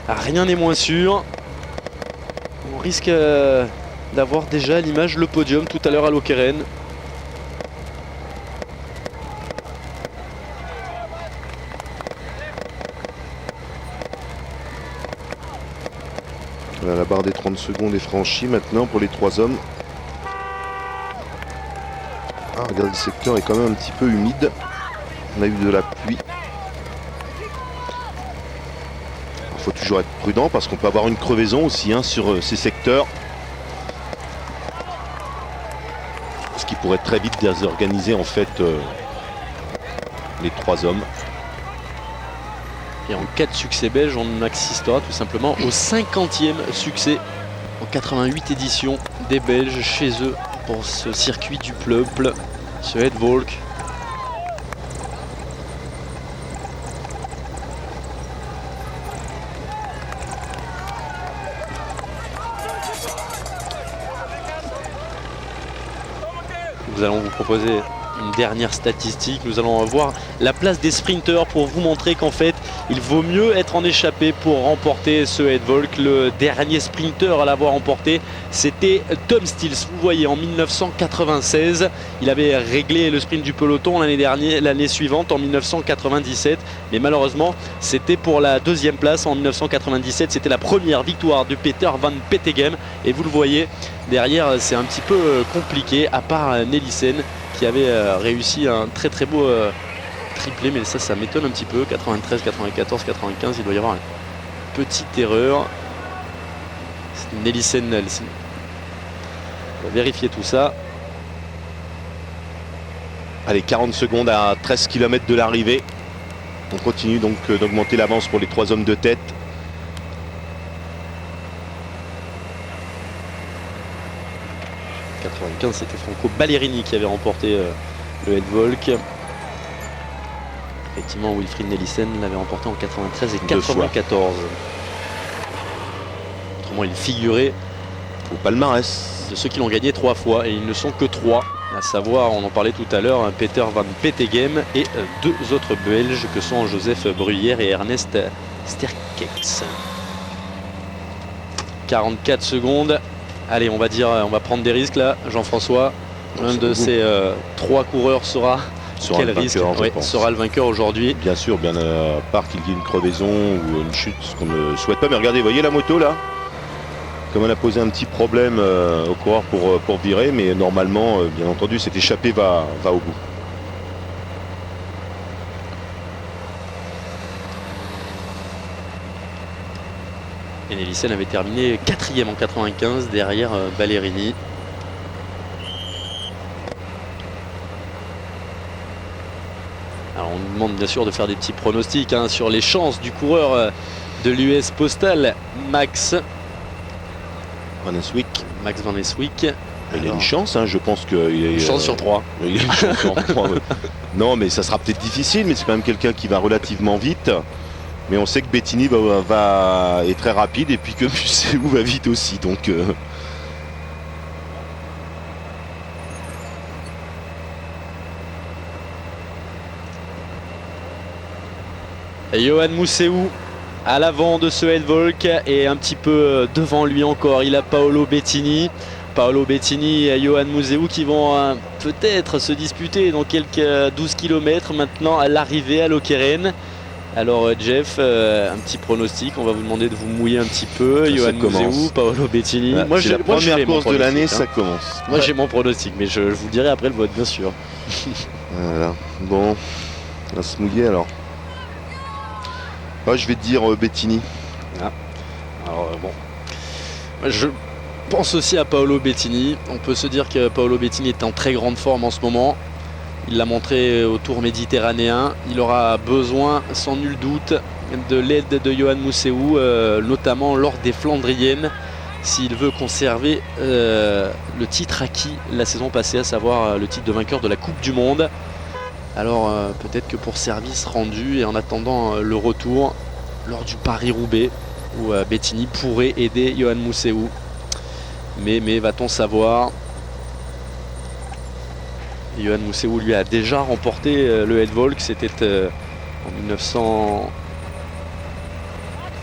rien n'est moins sûr. On risque d'avoir déjà à l'image le podium tout à l'heure à Lokeren. Voilà, la barre des 30 secondes est franchie maintenant pour les 3 hommes. Ah, regardez, le secteur est quand même un petit peu humide. On a eu de la pluie. Il faut toujours être prudent parce qu'on peut avoir une crevaison aussi sur ces secteurs. Ce qui pourrait très vite désorganiser en fait les 3 hommes. Et en cas de succès belge, on assistera tout simplement au 50e succès en 88 éditions des Belges chez eux pour ce circuit du peuple, ce Headvolk. Nous allons vous proposer une dernière statistique. Nous allons voir la place des sprinters pour vous montrer qu'en fait il vaut mieux être en échappée pour remporter ce Headvolk. Le dernier sprinter à l'avoir remporté, c'était Tom Stills. Vous voyez, en 1996, il avait réglé le sprint du peloton l'année suivante en 1997, mais malheureusement c'était pour la 2e place en 1997. C'était la première victoire de Peter Van Petegem et vous le voyez derrière, c'est un petit peu compliqué, à part Nelissen qui avait réussi un très très beau triplé, mais ça m'étonne un petit peu. 93, 94, 95, il doit y avoir une petite erreur. Nelissen, on va vérifier tout ça. Allez, 40 secondes à 13 km de l'arrivée. On continue donc d'augmenter l'avance pour les 3 hommes de tête. C'était Franco Ballerini qui avait remporté le Headvolk. Effectivement, Wilfried Nelissen l'avait remporté en 93 et 94. Autrement, il figurait au palmarès de ceux qui l'ont gagné 3 fois, et ils ne sont que 3, à savoir, on en parlait tout à l'heure, Peter Van Petegem et 2 autres Belges que sont Joseph Bruyère et Ernest Sterkex. 44 secondes. Allez, on va prendre des risques là, Jean-François. L'un de ces 3 coureurs sera quel risque sera le vainqueur aujourd'hui. Bien sûr, bien à part qu'il y ait une crevaison ou une chute, ce qu'on ne souhaite pas. Mais regardez, vous voyez la moto là, comme elle a posé un petit problème au coureur pour virer, mais normalement, bien entendu, cette échappée va au bout. Et Nelissen avait terminé 4e en 95 derrière Ballerini. Alors on nous demande bien sûr de faire des petits pronostics sur les chances du coureur de l'US Postal, Max Van Eswick. Il a une chance, je pense qu'il a une chance sur 3. Il a une chance sur 3. Non, mais ça sera peut-être difficile, mais c'est quand même quelqu'un qui va relativement vite. Mais on sait que Bettini est très rapide et puis que Museeuw va vite aussi. Donc Johan Museeuw à l'avant de ce Headvolk et un petit peu devant lui encore. Il a Paolo Bettini. Paolo Bettini et Johan Museeuw qui vont peut-être se disputer dans quelques 12 km maintenant à l'arrivée à Lokeren. Alors Jeff, un petit pronostic, on va vous demander de vous mouiller un petit peu. Johan Museeuw, Paolo Bettini. Moi, c'est la première course de l'année, ça commence. Moi j'ai mon pronostic, mais je vous dirai après le vote, bien sûr. Voilà, bon, on va se mouiller alors. Je vais te dire Bettini. Alors bon, je pense aussi à Paolo Bettini. On peut se dire que Paolo Bettini est en très grande forme en ce moment. Il l'a montré au Tour méditerranéen. Il aura besoin, sans nul doute, de l'aide de Johan Museeuw, notamment lors des Flandriennes, s'il veut conserver le titre acquis la saison passée, à savoir le titre de vainqueur de la Coupe du Monde. Alors peut-être que pour service rendu et en attendant le retour lors du Paris-Roubaix, où Bettini pourrait aider Johan Museeuw. Mais va-t-on savoir? Johan Museeuw lui a déjà remporté le Headvolk, c'était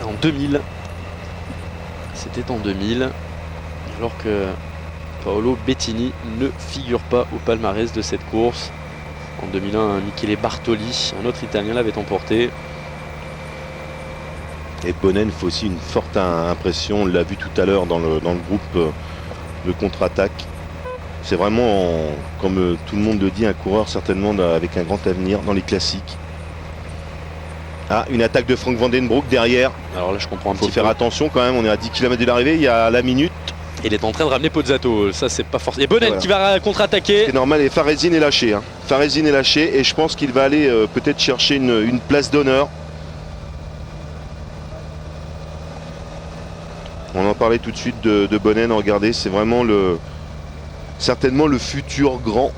en en 2000. C'était en 2000, alors que Paolo Bettini ne figure pas au palmarès de cette course. En 2001, Michele Bartoli, un autre Italien, l'avait emporté. Et Bonnen fait aussi une forte impression, on l'a vu tout à l'heure dans le groupe de contre-attaque. C'est vraiment, comme tout le monde le dit, un coureur certainement avec un grand avenir dans les classiques. Ah, une attaque de Frank Vandenbroek derrière. Alors là, je comprends un petit peu. Il faut faire attention quand même, on est à 10 km de l'arrivée, il y a la minute. Il est en train de ramener Pozzato, ça c'est pas forcément. Et Bonnen voilà, qui va contre-attaquer. C'est normal, et Farezin est lâché. Farezin est lâché et je pense qu'il va aller peut-être chercher une place d'honneur. On en parlait tout de suite de Bonnen, regardez, c'est vraiment certainement le futur grand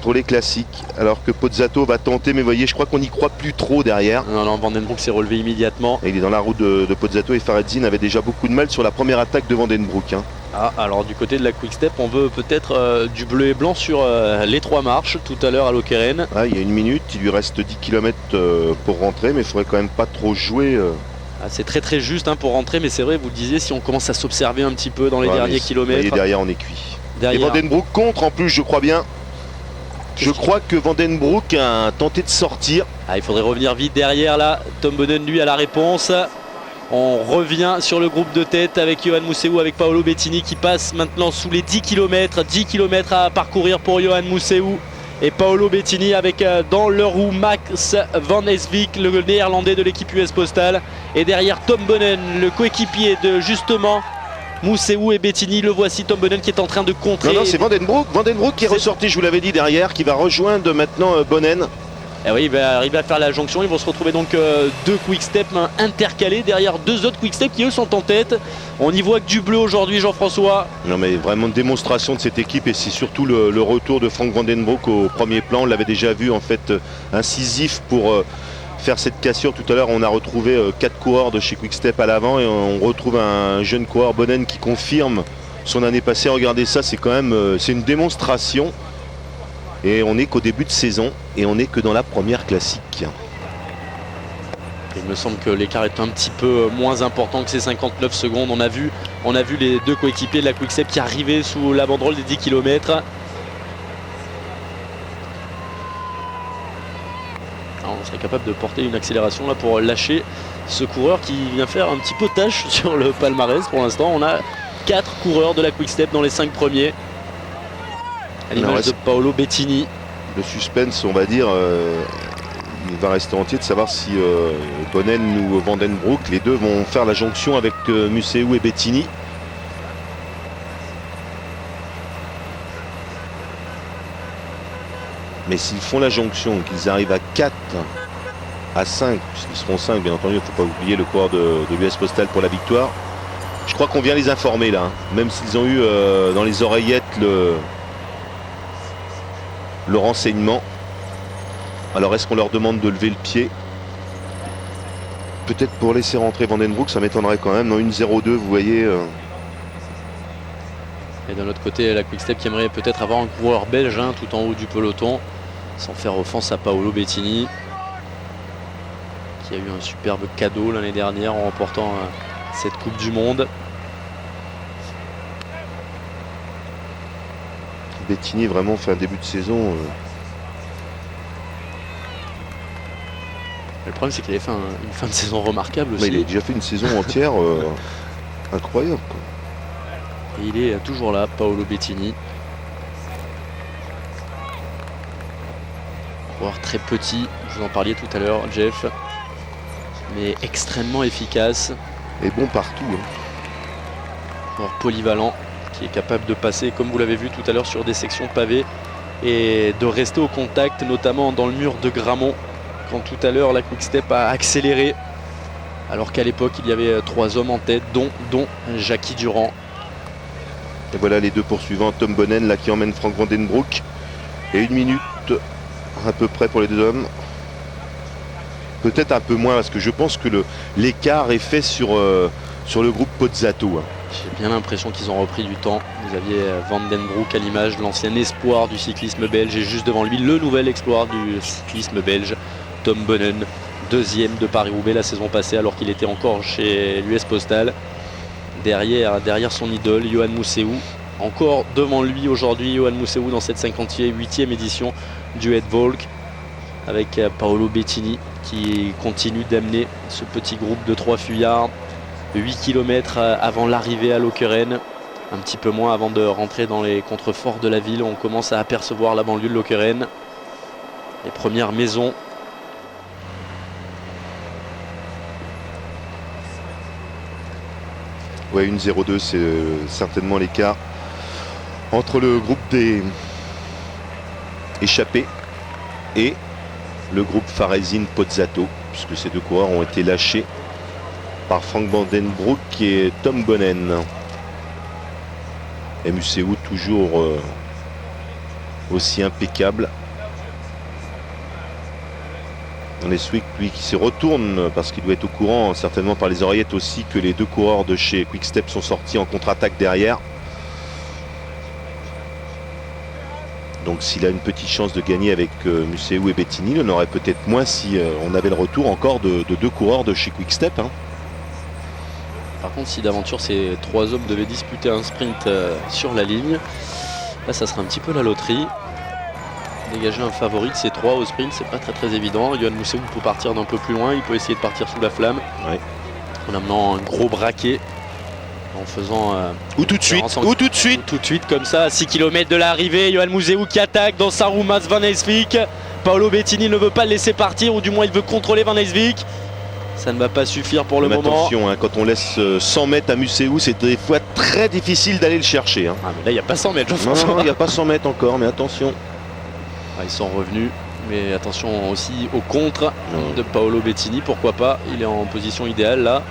pour les classiques, alors que Pozzato va tenter, mais vous voyez, je crois qu'on n'y croit plus trop derrière. Non, Vandenbroek s'est relevé immédiatement. Et il est dans la roue de Pozzato, et Farezin avait déjà beaucoup de mal sur la première attaque de Vandenbroek. Ah, alors du côté de la Quick Step, on veut peut-être du bleu et blanc sur les 3 marches tout à l'heure à Lokeren. Ah, il y a une minute, il lui reste 10 km pour rentrer, mais il faudrait quand même pas trop jouer. C'est très juste pour rentrer, mais c'est vrai, vous le disiez, si on commence à s'observer un petit peu dans les derniers kilomètres. Et derrière, on est cuit. Derrière. Et Vandenbroek contre en plus, je crois bien. Je crois que Vandenbroek a tenté de sortir. Ah, il faudrait revenir vite derrière là. Tom Bonnen lui a la réponse. On revient sur le groupe de tête avec Yoann Mousseau, avec Paolo Bettini qui passe maintenant sous les 10 km. 10 km à parcourir pour Yoann Mousseau. Et Paolo Bettini avec dans leur roue Max Van Esvik, le néerlandais de l'équipe US Postal. Et derrière Tom Bonnen, le coéquipier de justement Mousseau et Bettini. Le voici, Tom Bonnen qui est en train de contrer. Non, c'est Vandenbroek. Vandenbroek qui est ressorti, je vous l'avais dit, derrière, qui va rejoindre maintenant Bonnen. Et oui, il va arriver à faire la jonction. Ils vont se retrouver donc 2 quick-step intercalés derrière 2 autres quick-step qui eux sont en tête. On y voit que du bleu aujourd'hui, Jean-François. Non, mais vraiment une démonstration de cette équipe, et c'est surtout le retour de Frank Vandenbroek au premier plan. On l'avait déjà vu en fait incisif pour faire cette cassure. Tout à l'heure, on a retrouvé 4 coureurs de chez Quick-Step à l'avant, et on retrouve un jeune coureur, Bonnen, qui confirme son année passée. Regardez ça, c'est quand même c'est une démonstration. Et on n'est qu'au début de saison, et on n'est que dans la première classique. Il me semble que l'écart est un petit peu moins important que ces 59 secondes. On a vu les 2 coéquipiers de la Quick-Step qui arrivaient sous la banderole des 10 km. Alors on serait capable de porter une accélération là pour lâcher ce coureur qui vient faire un petit peu tâche sur le palmarès. Pour l'instant, on a 4 coureurs de la Quick-Step dans les 5 premiers. À l'image de Paolo Bettini. Le suspense, on va dire, il va rester entier de savoir si Bonnen ou Vandenbroek, les deux vont faire la jonction avec Mousseau et Bettini. Mais s'ils font la jonction, qu'ils arrivent à 4, à 5, puisqu'ils seront 5 bien entendu, il ne faut pas oublier le coureur de l'US Postal pour la victoire. Je crois qu'on vient les informer là, même s'ils ont eu dans les oreillettes le renseignement. Alors est-ce qu'on leur demande de lever le pied? Peut-être pour laisser rentrer Vandenbroek, ça m'étonnerait quand même. Dans une 0-2, vous voyez. Et d'un autre côté, la Quick-Step qui aimerait peut-être avoir un coureur belge tout en haut du peloton, sans faire offense à Paolo Bettini, qui a eu un superbe cadeau l'année dernière en remportant cette Coupe du Monde. Bettini vraiment fait un début de saison. Le problème, c'est qu'il avait fait une fin de saison remarquable aussi. Mais il a déjà fait une saison entière incroyable, quoi. Et il est toujours là, Paolo Bettini. Coureur très petit, vous en parliez tout à l'heure, Jeff, mais extrêmement efficace. Et bon partout. Coureur polyvalent, qui est capable de passer, comme vous l'avez vu tout à l'heure, sur des sections pavées et de rester au contact, notamment dans le mur de Grammont, quand tout à l'heure la Quick-Step a accéléré, alors qu'à l'époque il y avait 3 hommes en tête, dont Jackie Durand. Et voilà les 2 poursuivants, Tom Bonnen là qui emmène Frank Vandenbroek, et 1 minute à peu près pour les 2 hommes. Peut-être un peu moins, parce que je pense que l'écart est fait sur le groupe Pozzato. J'ai bien l'impression qu'ils ont repris du temps. Vous aviez Vandenbroek à l'image de l'ancien espoir du cyclisme belge, et juste devant lui le nouvel espoir du cyclisme belge, Tom Bonnen, deuxième de Paris-Roubaix la saison passée alors qu'il était encore chez l'US Postal. Derrière son idole, Yoann Mousseou. Encore devant lui aujourd'hui, Yoann Mousseou dans cette 58e édition du Het Volk, avec Paolo Bettini qui continue d'amener ce petit groupe de 3 fuyards. 8 km avant l'arrivée à Lokeren, un petit peu moins avant de rentrer dans les contreforts de la ville. On commence à apercevoir la banlieue de Lokeren, les premières maisons. Ouais, 1,02, c'est certainement l'écart entre le groupe des échappés et le groupe Faraisin-Pozzato, puisque ces deux coureurs ont été lâchés par Frank Vandenbrouck et Tom Bonnen. Et Mousseou toujours aussi impeccable. On est Swick, lui, qui se retourne parce qu'il doit être au courant, certainement par les oreillettes aussi, que les deux coureurs de chez Quick-Step sont sortis en contre-attaque derrière. Donc s'il a une petite chance de gagner avec Mousseou et Bettini, il en aurait peut-être moins si on avait le retour encore de deux coureurs de chez Quick-Step. Hein. Par contre, si d'aventure ces 3 hommes devaient disputer un sprint sur la ligne, là ça serait un petit peu la loterie. Dégager un favori de ces 3 au sprint, c'est pas très évident. Yoann Mousseou peut partir d'un peu plus loin, il peut essayer de partir sous la flamme, ouais, en amenant un gros braquet, en faisant ou tout de suite comme ça, à 6 km de l'arrivée. Yoann Mousseou qui attaque dans sa roue Mats Van Heeswijk. Paolo Bettini ne veut pas le laisser partir, ou du moins il veut contrôler Van Heeswijk. Ça ne va pas suffire pour le moment. Attention, hein, quand on laisse 100 mètres à Mousseou, c'est des fois très difficile d'aller le chercher. Hein. Ah, mais là il n'y a pas 100 mètres, Jean-François. Non, il n'y a pas 100 mètres encore, mais attention. Ah, ils sont revenus, mais attention aussi au contre de Paolo Bettini, pourquoi pas, il est en position idéale là.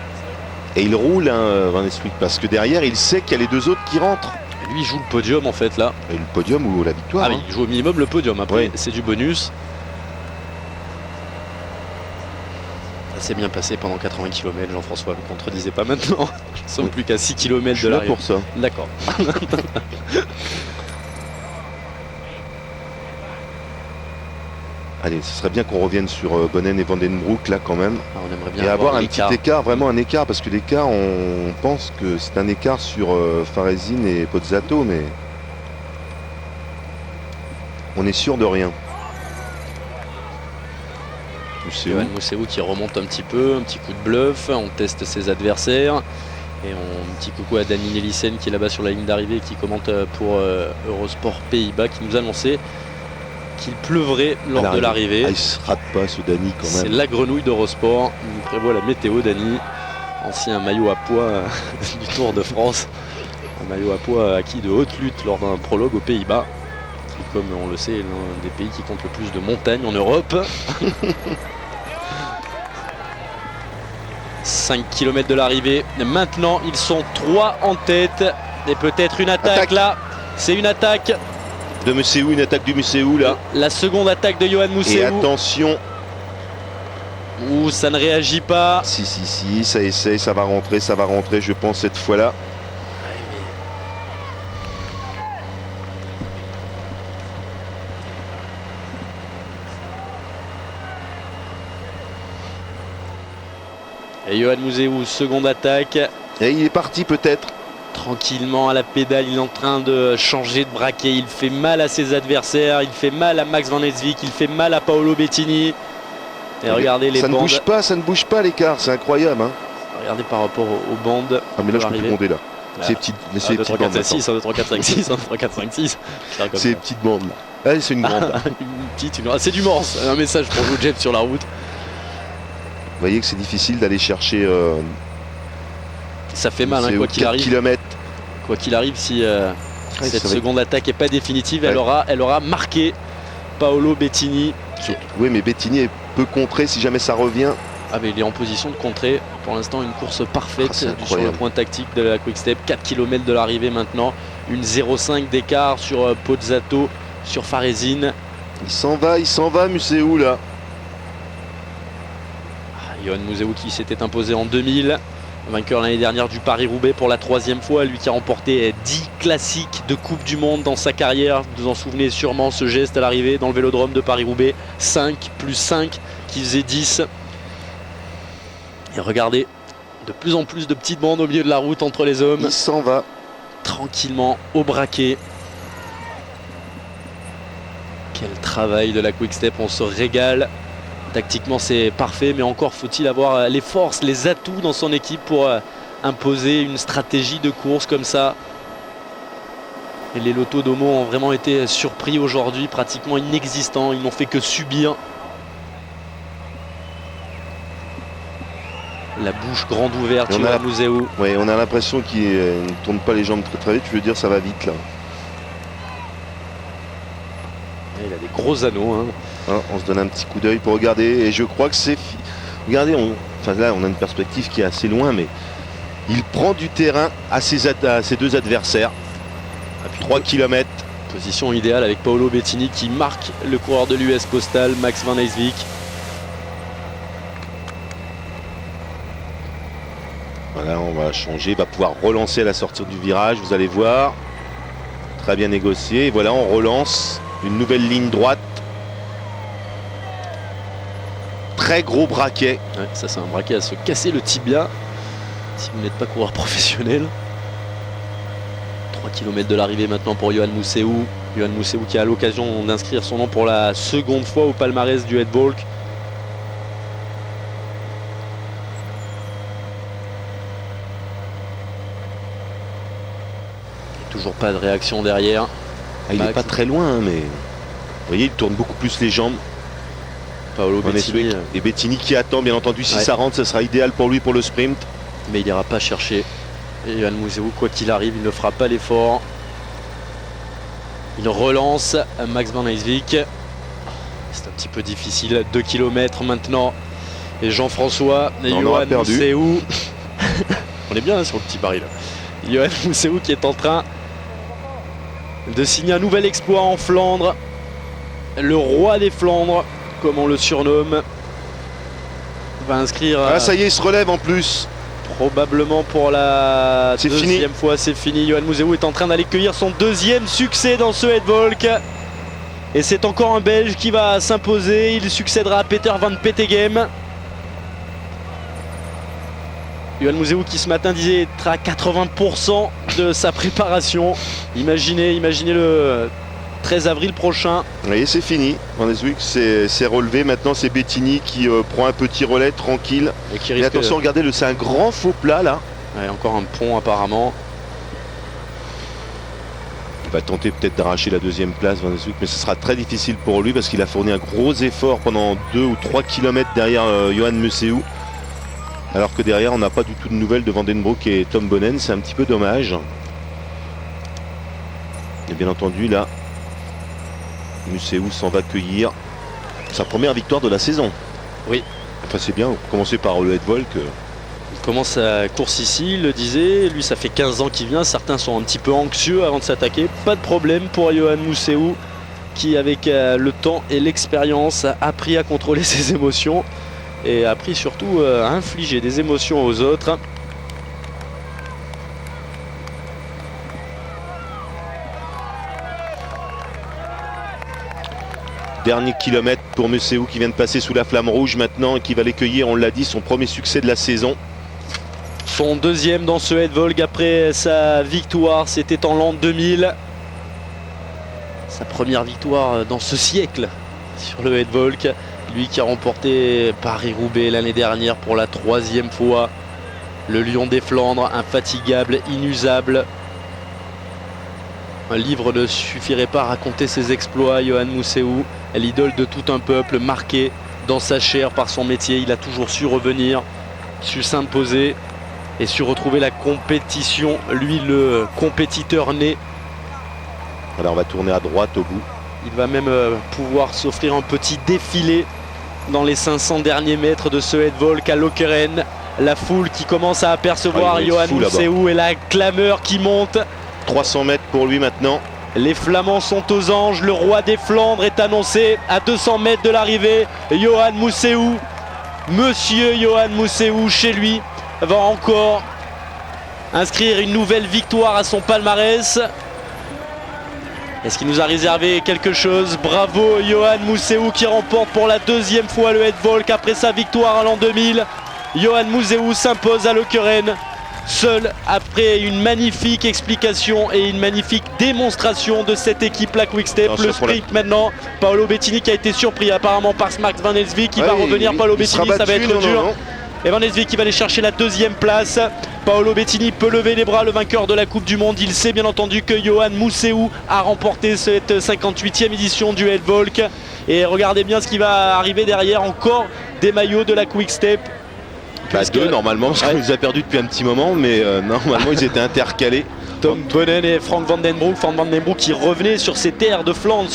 Et il roule, hein, Van Heeswijk, parce que derrière il sait qu'il y a les deux autres qui rentrent. Et lui il joue le podium en fait là. Et le podium ou la victoire. Ah oui, hein. il joue au minimum le podium, après ouais, c'est du bonus. Ça s'est bien passé pendant 80 km, Jean-François, ne contredisez pas maintenant. Nous ne sommes plus qu'à 6 km de l'arrivée. Pour ça. D'accord. Allez, ce serait bien qu'on revienne sur Bonnen et Vandenbrouck là quand même. Ah, on aimerait bien et avoir un petit écart, vraiment un écart, parce que l'écart, on pense que c'est un écart sur Faraisin et Pozzato, mais on est sûr de rien. Yoann Mousseou qui remonte un petit peu, un petit coup de bluff, on teste ses adversaires. Et un petit coucou à Dani Nelissen qui est là-bas sur la ligne d'arrivée, qui commente pour Eurosport Pays-Bas, qui nous annonçait qu'il pleuvrait lors de l'arrivée. Ah, il se rate pas ce Dani quand même. C'est la grenouille d'Eurosport. Il nous prévoit la météo, Dani. Ancien maillot à poids du Tour de France. Un maillot à poids acquis de haute lutte lors d'un prologue aux Pays-Bas. Qui, comme on le sait, est l'un des pays qui compte le plus de montagnes en Europe. 5 km de l'arrivée. Maintenant, ils sont 3 en tête. Et peut-être une attaque là. C'est une attaque de Mousseou, une attaque du Mousseou là. La seconde attaque de Yoann Mousseou. Et attention. Ouh, ça ne réagit pas. Si, ça essaye, ça va rentrer, je pense, cette fois-là. Et Yoann Mousseou, seconde attaque. Et il est parti peut-être. Tranquillement à la pédale, il est en train de changer de braquet. Il fait mal à ses adversaires, il fait mal à Max Van Heeswijk, il fait mal à Paolo Bettini. Et regardez les bandes. Ça ne bouge pas l'écart, c'est incroyable. Hein. Regardez par rapport aux bandes. Ah mais là je peux plus monter là. Voilà. Ces petites, 1, 2, 3, 4, 5, 6, 1, 2, 3, 4, 5, 6, 1, 2, 3, 4, 5, 6. C'est les petites bandes là. Allez, c'est une grande. C'est du morse. Un message pour vous, Jeff, sur la route. Vous voyez que c'est difficile d'aller chercher. Ça fait mal, hein, quoi qu'il arrive. Kilomètres. Quoi qu'il arrive, si cette seconde attaque n'est pas définitive, elle aura marqué Paolo Bettini. Oui, mais Bettini peut contrer si jamais ça revient. Ah, mais il est en position de contrer. Pour l'instant, une course parfaite sur le point tactique de la Quick-Step. 4 km de l'arrivée maintenant. Une 0,5 d'écart sur Pozzato, sur Faraisin. Il s'en va, Mousseou là. Yoann Mousseou qui s'était imposé en 2000. Vainqueur l'année dernière du Paris-Roubaix pour la 3e fois, lui qui a remporté 10 classiques de Coupe du Monde dans sa carrière. Vous vous en souvenez sûrement, ce geste à l'arrivée dans le Vélodrome de Paris-Roubaix. 5 plus 5 qui faisait 10. Et regardez, de plus en plus de petites bandes au milieu de la route entre les hommes. Il s'en va. Tranquillement au braquet. Quel travail de la Quick Step, on se régale. Tactiquement c'est parfait, mais encore faut-il avoir les forces, les atouts dans son équipe pour imposer une stratégie de course comme ça. Et les Lotto Domo ont vraiment été surpris aujourd'hui, pratiquement inexistants, ils n'ont fait que subir. La bouche grande ouverte, Yoann Museeuw. Oui, on a l'impression qu'il ne tourne pas les jambes très très vite, je veux dire ça va vite là. Il a des gros anneaux. Hein. On se donne un petit coup d'œil pour regarder et je crois que c'est... Regardez, là on a une perspective qui est assez loin, mais il prend du terrain à ses deux adversaires. À 3 km. Position idéale avec Paolo Bettini qui marque le coureur de l'US Postal, Max Van Rijswijk. Voilà, on va changer, il va pouvoir relancer à la sortie du virage, vous allez voir. Très bien négocié. Et voilà, on relance une nouvelle ligne droite. Très gros braquet. Ouais, ça c'est un braquet à se casser le tibia si vous n'êtes pas coureur professionnel. 3 km de l'arrivée maintenant pour Yoann Museeuw. Yoann Museeuw qui a l'occasion d'inscrire son nom pour la seconde fois au palmarès du Edvolk. Toujours pas de réaction derrière. Il n'est pas très loin, mais vous voyez, il tourne beaucoup plus les jambes. Paolo Bettini. Et Bettini qui attend, bien entendu, si ça rentre, ce sera idéal pour lui pour le sprint. Mais il n'ira pas chercher. Et Yoann Museeuw, quoi qu'il arrive, il ne fera pas l'effort. Il relance Max Van Rijswijk. C'est un petit peu difficile. 2 km maintenant. Et Jean-François et Yoann Museeuw. On est bien sur le petit baril. Yoann Museeuw qui est en train de signer un nouvel exploit en Flandre. Le roi des Flandres, comme on le surnomme, va inscrire... Ah ça y est, il se relève en plus. Probablement pour la deuxième fois, c'est fini. Yoann Museeuw est en train d'aller cueillir son deuxième succès dans ce Edvolk. Et c'est encore un Belge qui va s'imposer. Il succédera à Peter Van Petegem. Yoann Museeuw qui ce matin disait être à 80% de sa préparation. Imaginez le 13 avril prochain. Et c'est fini. Van Rijswijk s'est relevé. Maintenant c'est Bettini qui prend un petit relais tranquille. Et attention, regardez, c'est un grand faux plat là. Ouais, encore un pont apparemment. Il va tenter peut-être d'arracher la deuxième place, Van Rijswijk, mais ce sera très difficile pour lui parce qu'il a fourni un gros effort pendant 2 ou 3 km derrière Yoann Museeuw. Alors que derrière, on n'a pas du tout de nouvelles de Van den Broek et Tom Bonnen. C'est un petit peu dommage. Et bien entendu, là, Museeuw s'en va cueillir sa première victoire de la saison. Oui. Enfin, c'est bien. Commencer par le Edvolk. Il commence sa course ici, il le disait. Lui, ça fait 15 ans qu'il vient. Certains sont un petit peu anxieux avant de s'attaquer. Pas de problème pour Yoann Museeuw qui, avec le temps et l'expérience, a appris à contrôler ses émotions. Et a appris surtout à infliger des émotions aux autres. Dernier kilomètre pour Museeuw qui vient de passer sous la flamme rouge maintenant et qui va l'accueillir, on l'a dit, son premier succès de la saison. Son deuxième dans ce Edvolk après sa victoire, c'était en l'an 2000. Sa première victoire dans ce siècle sur le Edvolk. Lui qui a remporté Paris-Roubaix l'année dernière pour la 3e fois. Le lion des Flandres, infatigable, inusable. Un livre ne suffirait pas à raconter ses exploits. Yoann Museeuw, l'idole de tout un peuple, marqué dans sa chair par son métier. Il a toujours su revenir, su s'imposer et su retrouver la compétition. Lui, le compétiteur né. Voilà, on va tourner à droite au bout. Il va même pouvoir s'offrir un petit défilé dans les 500 derniers mètres de ce Edvolk à Lokeren. La foule qui commence à apercevoir Yoann Museeuw et la clameur qui monte. 300 mètres pour lui maintenant. Les Flamands sont aux anges. Le roi des Flandres est annoncé à 200 mètres de l'arrivée. Yoann Museeuw, monsieur Yoann Museeuw chez lui, va encore inscrire une nouvelle victoire à son palmarès. Est-ce qu'il nous a réservé quelque chose? Bravo Yoann Museeuw qui remporte pour la 2e fois le Edvolk après sa victoire en l'an 2000. Johan Museeuw s'impose à Lokeren, seul après une magnifique explication et une magnifique démonstration de cette équipe la Quick-Step. Le sprint maintenant, Paolo Bettini qui a été surpris apparemment par Max Van Elsvik, qui va revenir. Paolo Bettini, ça va être dur. Et Van Elsvik qui va aller chercher la deuxième place. Paolo Bettini peut lever les bras, le vainqueur de la Coupe du Monde. Il sait bien entendu que Johan Museeuw a remporté cette 58e édition du Helvolk. Et regardez bien ce qui va arriver derrière, encore des maillots de la Quick-Step. Deux normalement, parce qu'on les a perdus depuis un petit moment, mais normalement ils étaient intercalés. Tom Bonnen et Frank Van Den Broek. Frank Van Den Broek qui revenait sur ses terres de Flandre,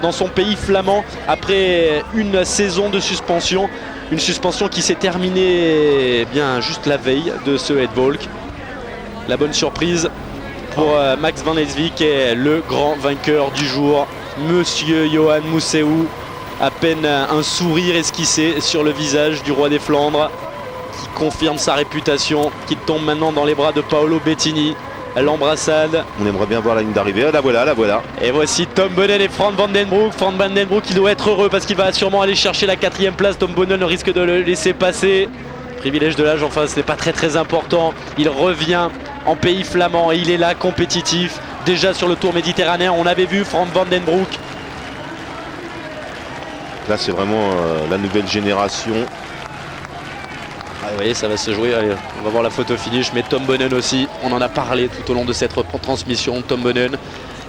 dans son pays flamand, après une saison de suspension. Une suspension qui s'est terminée bien juste la veille de ce Helvolk. La bonne surprise pour Max Van Elsvik est le grand vainqueur du jour, Monsieur Johan Museeuw. À peine un sourire esquissé sur le visage du roi des Flandres, qui confirme sa réputation, qui tombe maintenant dans les bras de Paolo Bettini. L'embrassade. On aimerait bien voir la ligne d'arrivée. La voilà, la voilà. Et voici Tom Bonnen et Frank Van Den Broek. Frank Van Den Broek qui doit être heureux parce qu'il va sûrement aller chercher la 4e place. Tom Bonnen risque de le laisser passer. Privilège de l'âge, enfin ce n'est pas très important. Il revient en pays flamand et il est là compétitif. Déjà sur le Tour méditerranéen, on avait vu Frank Van Den Broek. Là c'est vraiment la nouvelle génération. Vous voyez, ça va se jouer. Allez, on va voir la photo finish, mais Tom Bonnen aussi, on en a parlé tout au long de cette transmission. Tom Bonnen,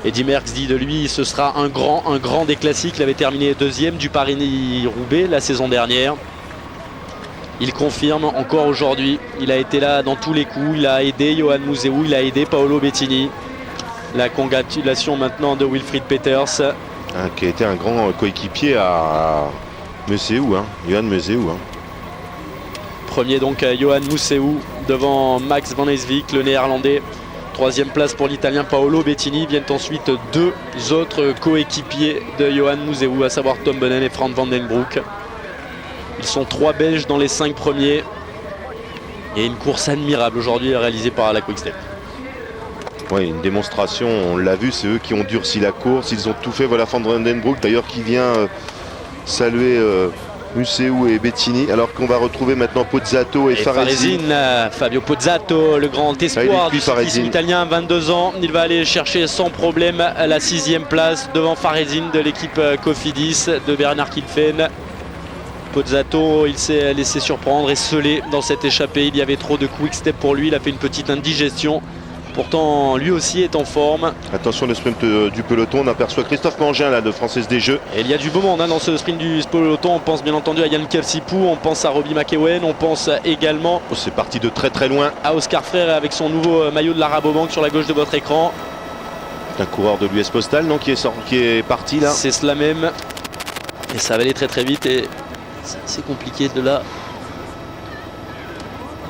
Eddy Merckx dit de lui, ce sera un grand des classiques. Il avait terminé 2e du Paris-Roubaix la saison dernière. Il confirme encore aujourd'hui, il a été là dans tous les coups, il a aidé Johan Museeuw, il a aidé Paolo Bettini. La congratulation maintenant de Wilfried Peters. Qui a été un grand coéquipier à Museeuw, Johan Museeuw. Premier donc Johan Museeuw devant Max Van Elsvik, le néerlandais. 3e place pour l'italien Paolo Bettini. Viennent ensuite 2 autres coéquipiers de Johan Museeuw, à savoir Tom Bonnen et Frank Van Den Broek. Ils sont 3 Belges dans les 5 premiers. Et une course admirable aujourd'hui réalisée par la Quick-Step. Oui, une démonstration, on l'a vu, c'est eux qui ont durci la course. Ils ont tout fait. Voilà Frank Van Den Broek d'ailleurs qui vient saluer Museeuw et Bettini, alors qu'on va retrouver maintenant Pozzato et Farezin. Fabio Pozzato, le grand espoir du cyclisme italien, 22 ans. Il va aller chercher sans problème la 6e place devant Farezin de l'équipe Cofidis de Bernard Kilfen. Pozzato, il s'est laissé surprendre et sceller dans cette échappée. Il y avait trop de quick-step pour lui, il a fait une petite indigestion. Pourtant, lui aussi est en forme. Attention, le sprint du peloton. On aperçoit Christophe Mangin, là, de Française des Jeux. Et il y a du beau monde dans ce sprint du peloton. On pense bien entendu à Jan Kelsipou, on pense à Robbie McEwen, on pense également... c'est parti de très loin. À Oscar Freire avec son nouveau maillot de la Rabobank sur la gauche de votre écran. C'est un coureur de l'US Postal, non, qui est parti là. C'est cela même. Et ça va aller très vite et c'est compliqué de là.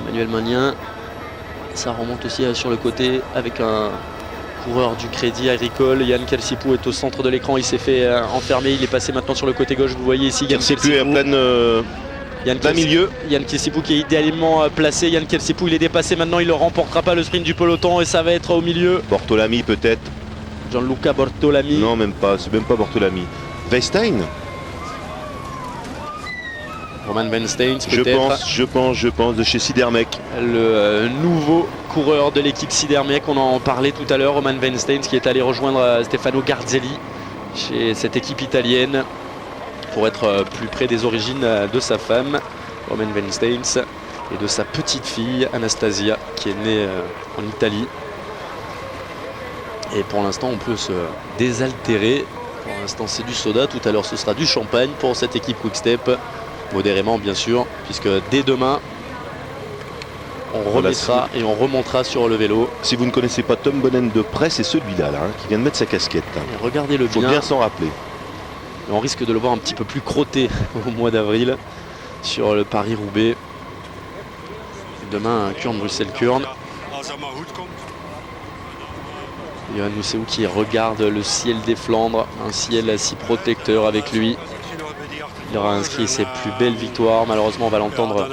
Emmanuel Magnien. Ça remonte aussi sur le côté avec un coureur du Crédit Agricole. Jan Kelsipou est au centre de l'écran. Il s'est fait enfermer. Il est passé maintenant sur le côté gauche. Vous voyez ici Jan Kelsipou est en plein milieu. Jan Kelsipou qui est idéalement placé. Jan Kelsipou, il est dépassé maintenant. Il ne remportera pas le sprint du peloton et ça va être au milieu. Bortolami peut-être. Gianluca Bortolami. Non, même pas. C'est même pas Bortolami. Weinstein. Roman Weinstein peut-être. Je pense de chez Sidermec. Le nouveau coureur de l'équipe Sidermec, on en parlait tout à l'heure, Roman Weinstein qui est allé rejoindre Stefano Garzelli chez cette équipe italienne pour être plus près des origines de sa femme, Roman Weinstein, et de sa petite fille Anastasia qui est née en Italie. Et pour l'instant on peut se désaltérer. Pour l'instant c'est du soda, tout à l'heure ce sera du champagne pour cette équipe Quick-Step. Modérément bien sûr, puisque dès demain on remettra et on remontera sur le vélo. Si vous ne connaissez pas Tom Bonnen de près, c'est celui-là qui vient de mettre sa casquette. Regardez-le bien. Il faut bien s'en rappeler. Et on risque de le voir un petit peu plus crotté au mois d'avril sur le Paris-Roubaix. Demain, Kurn-Bruxelles-Kurn. Johan Museeuw qui regarde le ciel des Flandres, un ciel si protecteur avec lui. Il aura inscrit ses plus belles victoires. Malheureusement, on va l'entendre